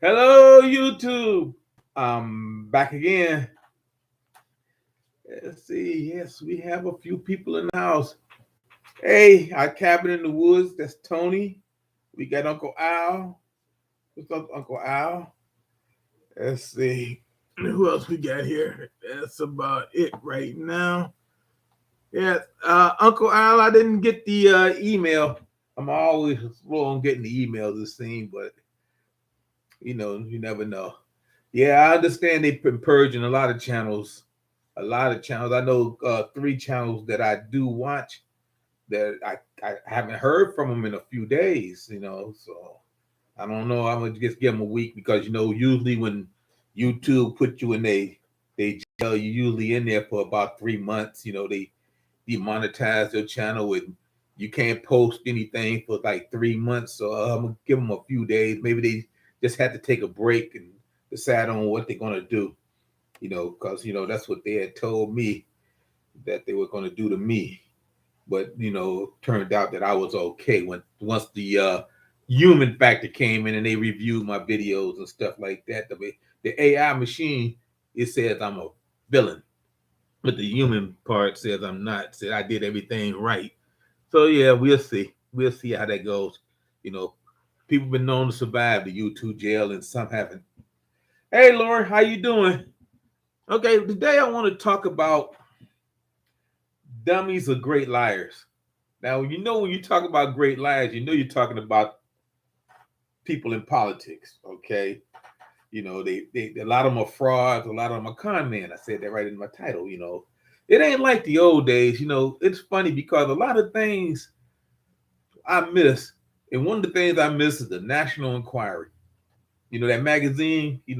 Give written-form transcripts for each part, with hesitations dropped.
Hello, YouTube. I'm back again. Let's see. Yes, we have a few people in the house. Hey, our cabin in the woods. That's Tony. We got Uncle Al. What's up, Uncle Al? Let's see. Who else we got here? That's about it right now. Yeah, Uncle Al, I didn't get the email. I'm always slow on getting the emails, it seems, but you never know. Yeah, I understand they've been purging a lot of channels. A lot of channels. I know three channels that I do watch that I haven't heard from them in a few days. So I don't know. I'm gonna just give them a week because usually when YouTube put you in they jail you usually in there for about 3 months. They demonetize your channel and you can't post anything for like 3 months. So I'm gonna give them a few days. Maybe they just had to take a break and decide on what they're gonna do. Because that's what they had told me that they were gonna do to me. But turned out that I was okay when once the human factor came in and they reviewed my videos and stuff like that. The AI machine, it says I'm a villain, but the human part says I'm not. Said I did everything right. So yeah, we'll see. We'll see how that goes. You know, People been known to survive the YouTube jail, and some haven't. Hey, Lauren, how you doing? Okay, today I want to talk about dummies are great liars. Now, when you talk about great liars, you're talking about people in politics. Okay, they a lot of them are frauds, a lot of them are con men. I said that right in my title. It ain't like the old days. It's funny because a lot of things I miss, and one of the things I miss is the National Enquirer. That magazine. You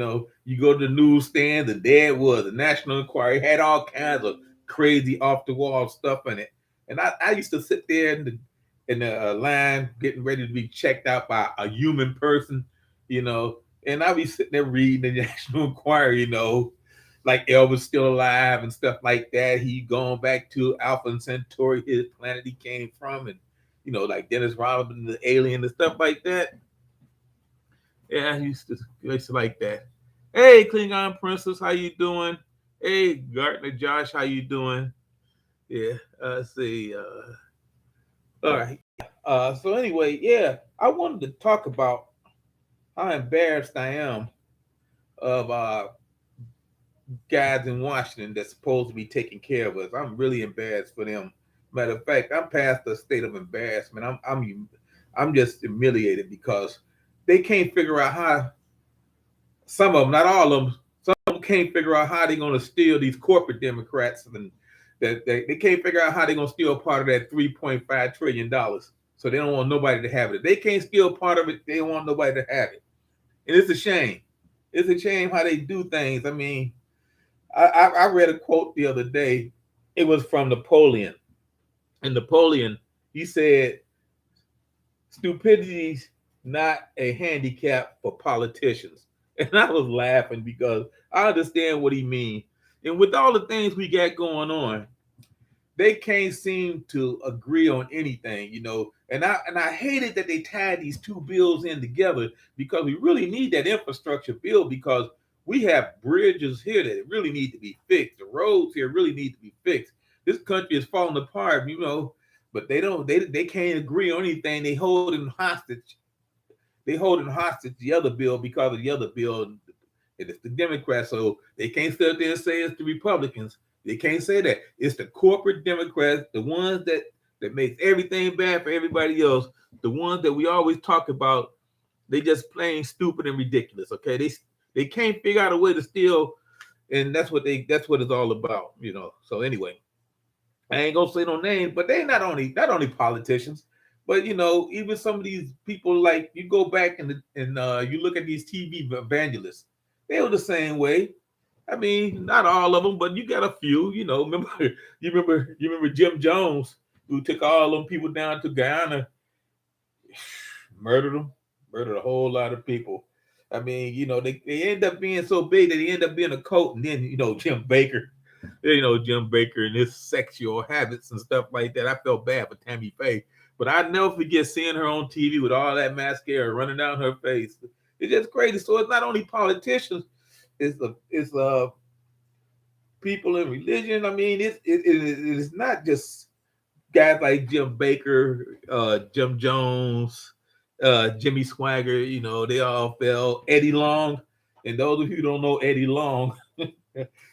go to the newsstand, and there it was. The National Enquirer it had all kinds of crazy off the wall stuff in it. And I used to sit there in the line getting ready to be checked out by a human person, and I'd be sitting there reading the National Enquirer, like Elvis still alive and stuff like that. He gone back to Alpha and Centauri, his planet he came from, and like Dennis Rodman, the alien and stuff like that. Yeah, I used to like that. Hey, Klingon Princess, how you doing? Hey, Gartner Josh, how you doing? Yeah, let's see. All right. So anyway, yeah, I wanted to talk about how embarrassed I am of guys in Washington that's supposed to be taking care of us. I'm really embarrassed for them. Matter of fact, I'm past the state of embarrassment. I'm just humiliated because they can't figure out how. Some of them, not all of them, some of them can't figure out how they're going to steal these corporate Democrats, and that they can't figure out how they're going to steal part of that $3.5 trillion. So they don't want nobody to have it. If they can't steal part of it, they don't want nobody to have it. And it's a shame. It's a shame how they do things. I mean, I read a quote the other day. It was from Napoleon. And Napoleon, he said, stupidity's not a handicap for politicians. And I was laughing because I understand what he means. And with all the things we got going on, they can't seem to agree on anything. And I hated that they tied these two bills in together because we really need that infrastructure bill because we have bridges here that really need to be fixed. The roads here really need to be fixed. This country is falling apart, but they can't agree on anything. They holding hostage the other bill because of the other bill, and it's the Democrats. So they can't sit there and say it's the Republicans. They can't say that. It's the corporate Democrats, the ones that makes everything bad for everybody else. The ones that we always talk about, they just plain stupid and ridiculous. Okay, they can't figure out a way to steal, and that's what it's all about. So anyway, I ain't gonna say no names, but they not only politicians, but even some of these people, like you go back and you look at these TV evangelists, they were the same way. I mean, not all of them, but you got a few. Remember you remember Jim Jones, who took all them people down to Guyana, murdered them, murdered a whole lot of people. I mean, they end up being so big that they end up being a cult, and then Jim Baker and his sexual habits and stuff like that. I felt bad for Tammy Faye, but I never forget seeing her on TV with all that mascara running down her face. It's just crazy. So it's not only politicians, it's people in religion. I mean, it's not just guys like Jim Baker, Jim Jones, Jimmy Swagger. You know, they all fell. Eddie Long, and those of you who don't know Eddie Long,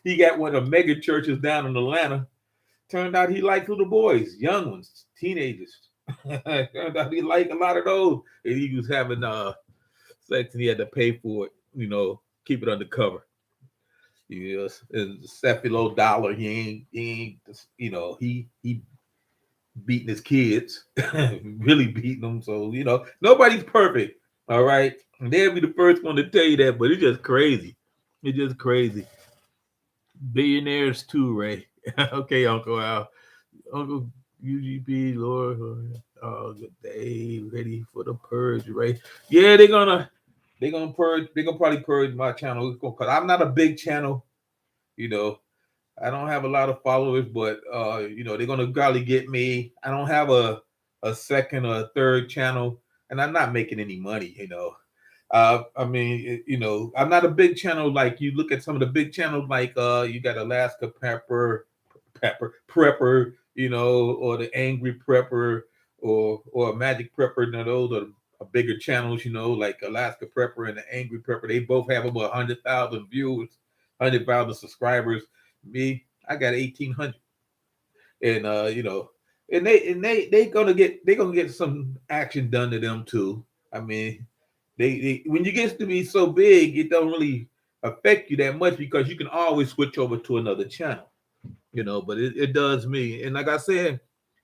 he got one of the mega churches down in Atlanta. Turned out he liked little boys, young ones, teenagers. Turned out he liked a lot of those, and he was having sex, and he had to pay for it. You know, keep it undercover. Yes, and Cephalo Dollar, ain't, you know, he beating his kids, really beating them. So you know, nobody's perfect. All right, and they'll be the first one to tell you that, but it's just crazy. It's just crazy. Billionaires too, Ray. Okay, Uncle Al, Uncle UGB, Lord, oh, good day, ready for the purge, Ray. Yeah, they're gonna purge. They're gonna probably purge my channel because I'm not a big channel. You know, I don't have a lot of followers, but you know, they're gonna probably get me. I don't have a second or a third channel, and I'm not making any money, you know. I mean, you know, I'm not a big channel like you look at some of the big channels like you got Alaska Prepper, you know, or the Angry Prepper or Magic Prepper. Now those are bigger channels, you know, like Alaska Prepper and the Angry Prepper. They both have over 100,000 viewers, 100,000 subscribers. Me, I got 1,800, and you know, they're gonna get some action done to them too. I mean, they when you get to be so big, it don't really affect you that much because you can always switch over to another channel, you know. But it does me, and like I said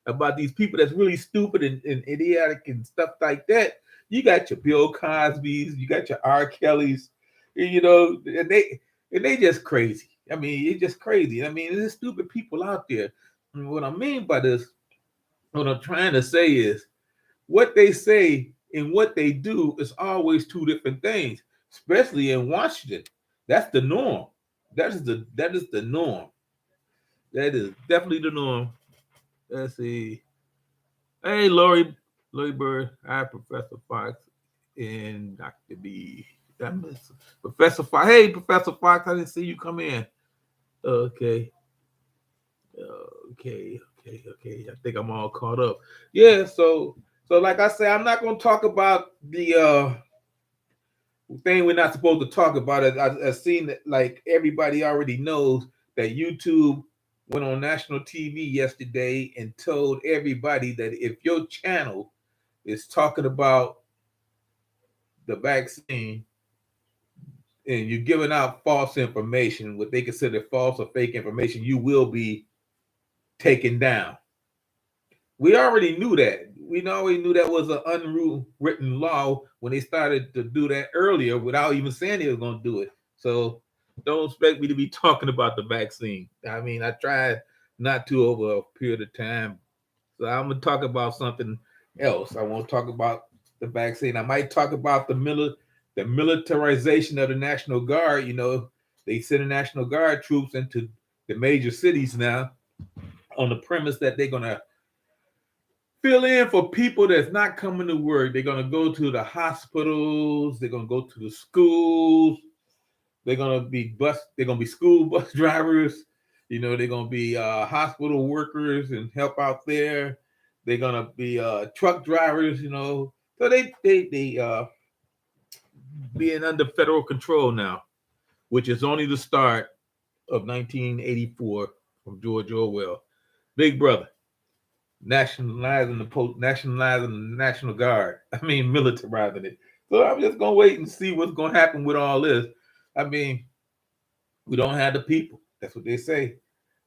about these people that's really stupid and idiotic and stuff like that. You got your Bill Cosby's, you got your R. Kelly's, you know, and they just crazy. I mean, it's just crazy. I mean, there's stupid people out there. And what I mean by this, what I'm trying to say is what they say and what they do is always two different things, especially in Washington. That's the norm. That is the norm. That is definitely the norm. Let's see. Hey, Lori Bird. Hi, Professor Fox and Dr. B. That miss Professor Fox. Hey, Professor Fox. I didn't see you come in. Okay. Okay. I think I'm all caught up. Yeah. So like I say, I'm not going to talk about the thing we're not supposed to talk about. I've seen that like everybody already knows that YouTube went on national TV yesterday and told everybody that if your channel is talking about the vaccine and you're giving out false information, what they consider false or fake information, you will be taken down. We already knew that. We already knew that was an unwritten law when they started to do that earlier without even saying they were going to do it. So don't expect me to be talking about the vaccine. I mean, I tried not to over a period of time. So I'm going to talk about something else. I won't talk about the vaccine. I might talk about the militarization of the National Guard. You know, they send the National Guard troops into the major cities now on the premise that they're going to fill in for people that's not coming to work. They're going to go to the hospitals. They're going to go to the schools. They're going to be school bus drivers. You know, they're going to be hospital workers and help out there. They're going to be truck drivers, you know. So they being under federal control now, which is only the start of 1984 from George Orwell. Big Brother nationalizing nationalizing the National Guard. I mean, militarizing it. So I'm just gonna wait and see what's gonna happen with all this. I mean, we don't have the people. That's what they say.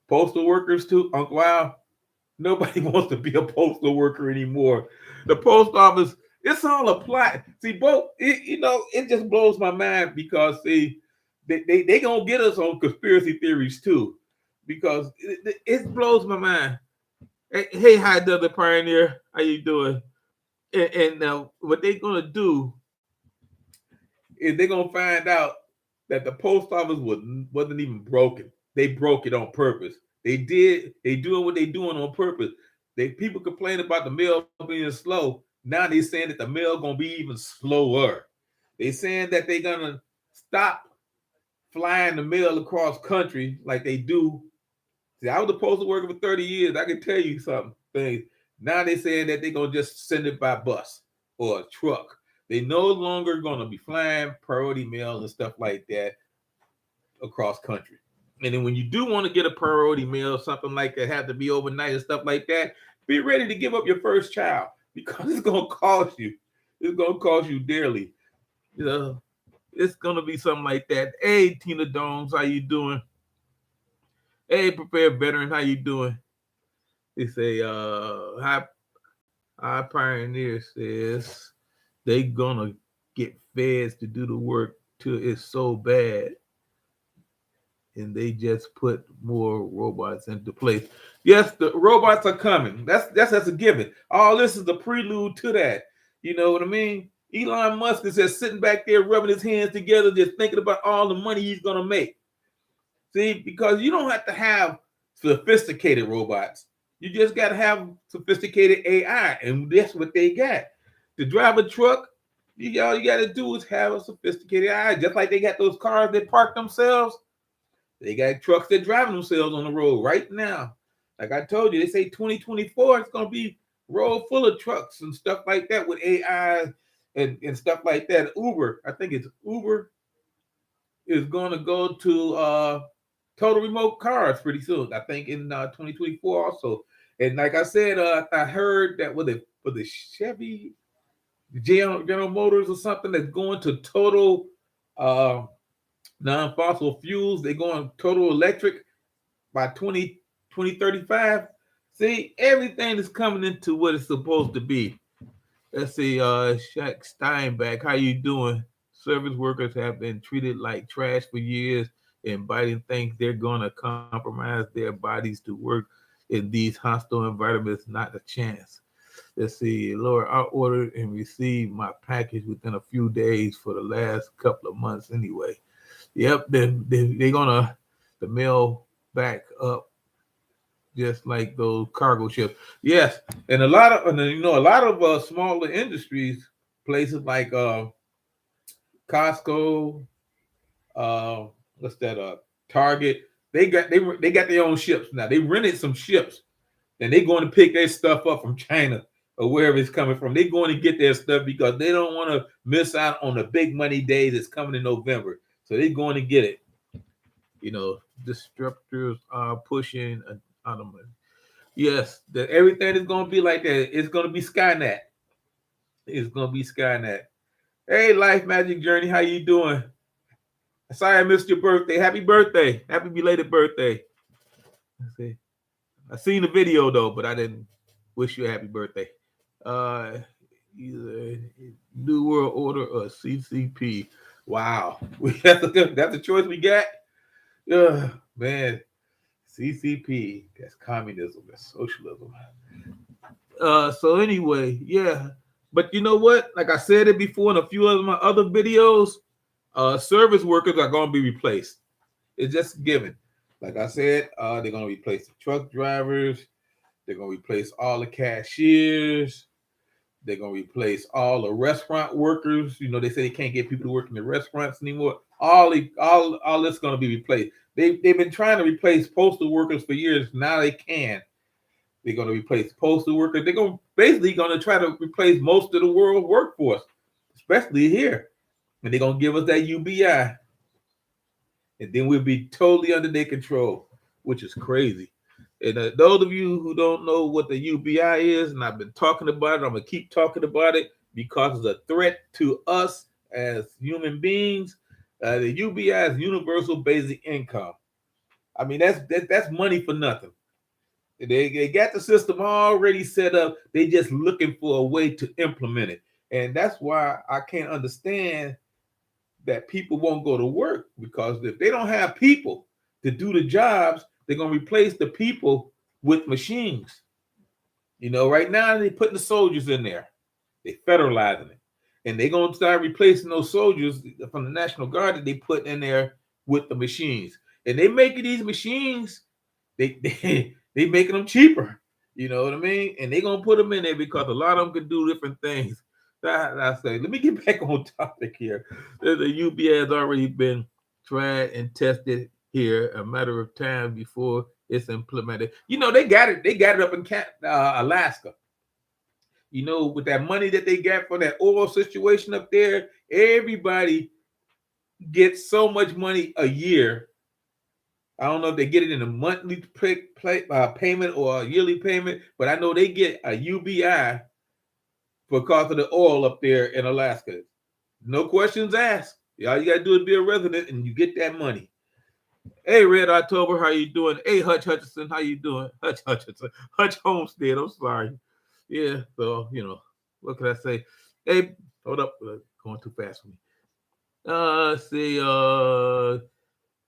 Postal workers too, Uncle Al. Nobody wants to be a postal worker anymore. The post office, it's all applied. See, both you know, it just blows my mind because see, they gonna get us on conspiracy theories too, because it blows my mind. Hey, hi, the pioneer. How you doing? And now, what they're gonna do is they're gonna find out that the post office wasn't even broken. They broke it on purpose. They doing what they doing on purpose. They people complain about the mail being slow. Now they're saying that the mail gonna be even slower. They saying that they're gonna stop flying the mail across country like they do. See, I was a postal worker for 30 years. I can tell you something things. Now they're saying that they're gonna just send it by bus or a truck. They no longer gonna be flying priority mail and stuff like that across country. And then when you do want to get a priority mail, something like that, have to be overnight and stuff like that, be ready to give up your first child because it's gonna cost you. It's gonna cost you dearly. You know, it's gonna be something like that. Hey, Tina Domes, how you doing? Hey, prepared veteran, how you doing? They say, high pioneer says they gonna get feds to do the work till it's so bad, and they just put more robots into place. Yes, the robots are coming. That's a given. All this is the prelude to that. You know what I mean? Elon Musk is just sitting back there rubbing his hands together, just thinking about all the money he's gonna make. See, because you don't have to have sophisticated robots. You just got to have sophisticated AI, and that's what they got. To drive a truck, all you got to do is have a sophisticated AI. Just like they got those cars that park themselves, they got trucks that drive themselves on the road right now. Like I told you, they say 2024 it's going to be road full of trucks and stuff like that with AI and stuff like that. Uber, I think it's Uber, is going to go to total remote cars pretty soon. I think in 2024 also. And like I said, I heard that with the Chevy General Motors or something that's going to total non-fossil fuels. They're going total electric by 2035. See, everything is coming into what it's supposed to be. Let's see, Shaq Steinbeck, how you doing? Service workers have been treated like trash for years, and Biden thinks they're going to compromise their bodies to work in these hostile environments. Not a chance. Let's see, Laura, I ordered and received my package within a few days for the last couple of months anyway. Yep, they're going to mail back up just like those cargo ships. Yes, and a lot of smaller industries, places like Costco, what's that? Target. They got their own ships now. They rented some ships, and they're going to pick their stuff up from China or wherever it's coming from. They're going to get their stuff because they don't want to miss out on the big money days that's coming in November. So they're going to get it. You know, disruptors are pushing automatic. Yes, that everything is going to be like that. It's going to be Skynet. It's going to be Skynet. Hey, Life Magic Journey, how you doing? Sorry I missed your birthday. Happy birthday. Happy belated birthday. Let's see. I seen the video though, but I didn't wish you a happy birthday. Either New World Order or CCP. Wow. That's a choice we got. Man. CCP. That's communism. That's socialism. So anyway, yeah. But you know what? Like I said it before in a few of my other videos, service workers are going to be replaced. It's just given. Like I said, they're going to replace the truck drivers. They're going to replace all the cashiers. They're going to replace all the restaurant workers. You know, they say they can't get people to work in the restaurants anymore. All this is going to be replaced. They've been trying to replace postal workers for years. Now they can. They're going to replace postal workers. They're basically going to try to replace most of the world workforce, especially here. And they're going to give us that UBI. And then we'll be totally under their control, which is crazy. And those of you who don't know what the UBI is, and I've been talking about it, I'm going to keep talking about it because it's a threat to us as human beings. The UBI is Universal Basic Income. I mean, that's money for nothing. They got the system already set up. They just looking for a way to implement it. And that's why I can't understand that people won't go to work, because if they don't have people to do the jobs, they're going to replace the people with machines. You know, right now they're putting the soldiers in there. They're federalizing it. And they're going to start replacing those soldiers from the National Guard that they put in there with the machines. And they making these machines, they making them cheaper. You know what I mean? And they're going to put them in there because a lot of them can do different things. I say, let me get back on topic here. The UBI has already been tried and tested here, a matter of time before it's implemented. You know, they got it. They got it up in Alaska. You know, with that money that they got for that oil situation up there, everybody gets so much money a year. I don't know if they get it in a monthly payment or a yearly payment, but I know they get a UBI because of the oil up there in Alaska. No questions asked. All you gotta do is be a resident, and you get that money. Hey, Red October, how you doing? Hey, Hutch Hutchinson, how you doing? Hutch Hutchinson, Hutch Homestead. I'm sorry. Yeah, so you know, what can I say? Hey, hold up, going too fast for me. See,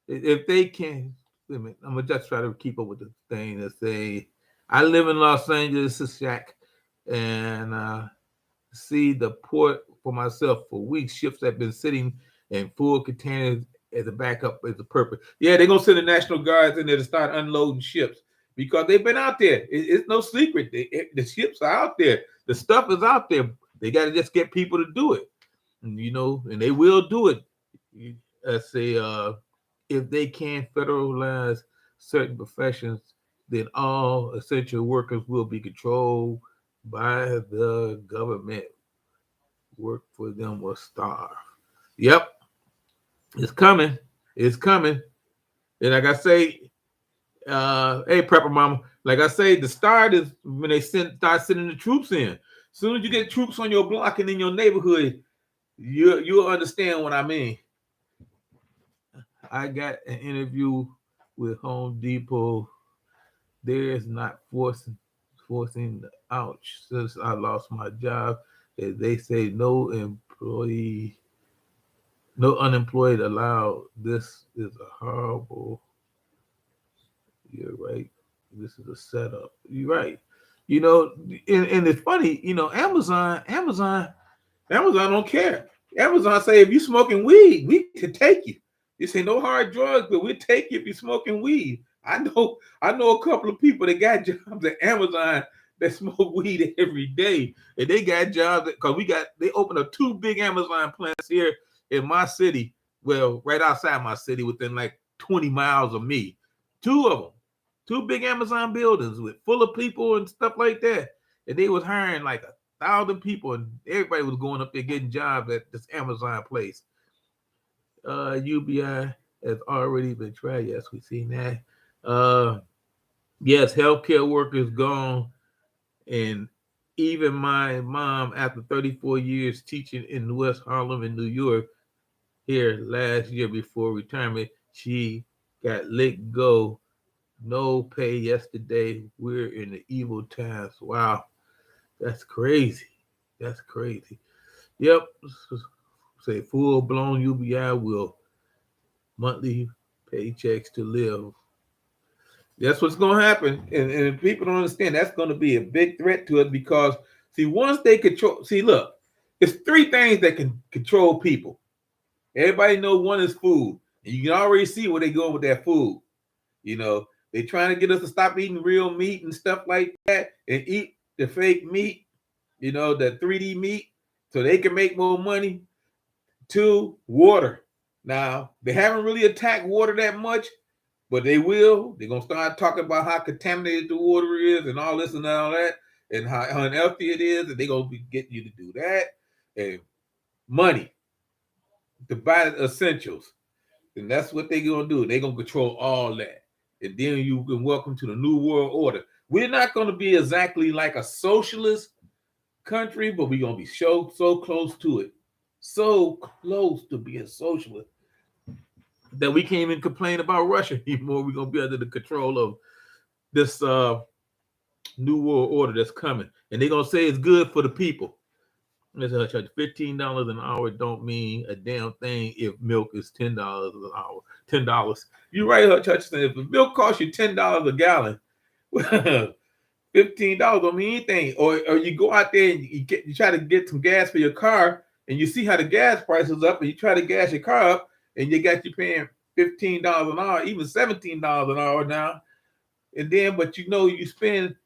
if they can, wait a minute, I'm gonna just try to keep up with the thing and say, I live in Los Angeles, Shack, and see the port for myself for weeks. Ships have been sitting in full containers as a backup as a purpose. Yeah, they're gonna send the National Guards in there to start unloading ships because they've been out there. It's no secret. The ships are out there. The stuff is out there. They got to just get people to do it, and, you know, and they will do it. Let's say if they can federalize certain professions, then all essential workers will be controlled by the government. Work for them or starve. Yep, it's coming. It's coming. And like I say, hey, Prepper Mama, like I say, the start is when they start sending the troops in. As soon as you get troops on your block and in your neighborhood, you'll understand what I mean. I got an interview with Home Depot. There's not forcing ouch since I lost my job. They say no unemployed allowed. This is a horrible. You're right. This is a setup. You're right. You know, and it's funny, you know, Amazon don't care. Amazon say if you smoking weed, we can take you. You say no hard drugs, but we'll take you if you're smoking weed. I know a couple of people that got jobs at Amazon that smoke weed every day, and they got jobs because they opened up 2 big Amazon plants here in my city. Well, right outside my city, within like 20 miles of me. 2 of them, 2 big Amazon buildings with full of people and stuff like that, and they was hiring like 1,000 people, and everybody was going up there getting jobs at this Amazon place. UBI has already been tried. Yes, we've seen that. Yes, healthcare workers gone. And even my mom, after 34 years teaching in West Harlem in New York, here last year before retirement, she got let go. No pay yesterday. We're in the evil times. Wow. That's crazy. That's crazy. Yep. Say full-blown UBI will monthly paychecks to live. That's what's going to happen. And people don't understand that's going to be a big threat to us because, see, once they control, see, look, it's 3 things that can control people. Everybody know one is food. And you can already see where they're going with that food. You know, they're trying to get us to stop eating real meat and stuff like that and eat the fake meat, you know, the 3D meat, so they can make more money. 2, water. Now, they haven't really attacked water that much, but they will. They're going to start talking about how contaminated the water is and all this and all that, and how unhealthy it is, and they're going to be getting you to do that. And money to buy essentials. And that's what they're going to do. They're going to control all that. And then you can welcome to the New World Order. We're not going to be exactly like a socialist country, but we're going to be so close to it. So close to being socialist that we can't even complain about Russia anymore. We're going to be under the control of this New World Order that's coming. And they're going to say it's good for the people. $15 an hour don't mean a damn thing if milk is $10 an hour. $10. You're right, Hutch Hutchinson. If the milk costs you $10 a gallon, $15 don't mean anything. Or you go out there and you try to get some gas for your car, and you see how the gas price is up, and you try to gas your car up, and you got you paying $15 an hour, even $17 an hour now. And then, but you know, you spend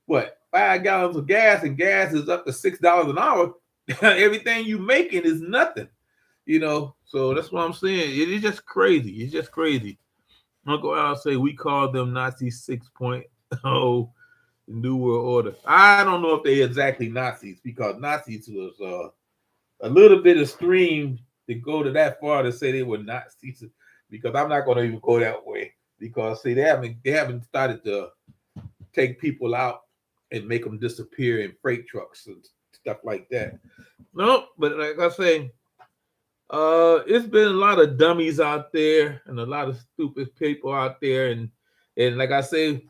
what, 5 gallons of gas, and gas is up to $6 an hour. Everything you making is nothing, you know. So that's what I'm saying. It is just crazy. It's just crazy. Uncle Al say we call them Nazi 6.0 New World Order. I don't know if they exactly Nazis because Nazis was a little bit extreme to go to that far to say they were Nazis. Because I'm not going to even go that way. Because see, they haven't started to take people out and make them disappear in freight trucks and stuff like that. No, but like I say, it's been a lot of dummies out there and a lot of stupid people out there, and like I say,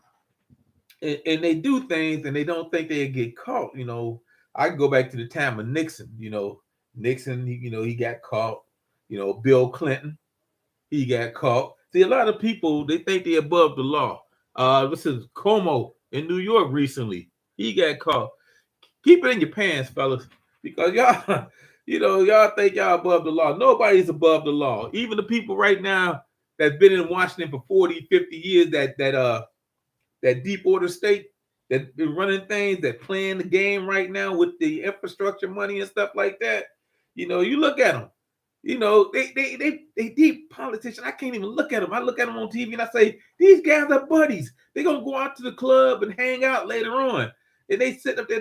and they do things and they don't think they get caught. You know, I go back to the time of Nixon. You know, Nixon, he got caught. You know, Bill Clinton, he got caught. See, a lot of people they think they're above the law. This is Como in New York recently. He got caught. Keep it in your pants, fellas, because y'all, y'all think y'all above the law. Nobody's above the law. Even the people right now that's been in Washington for 40, 50 years, that deep order state that been running things, that playing the game right now with the infrastructure money and stuff like that. You know, you look at them. You know, they deep politicians. I can't even look at them. I look at them on TV and I say, these guys are buddies. They're gonna go out to the club and hang out later on. And they sit up there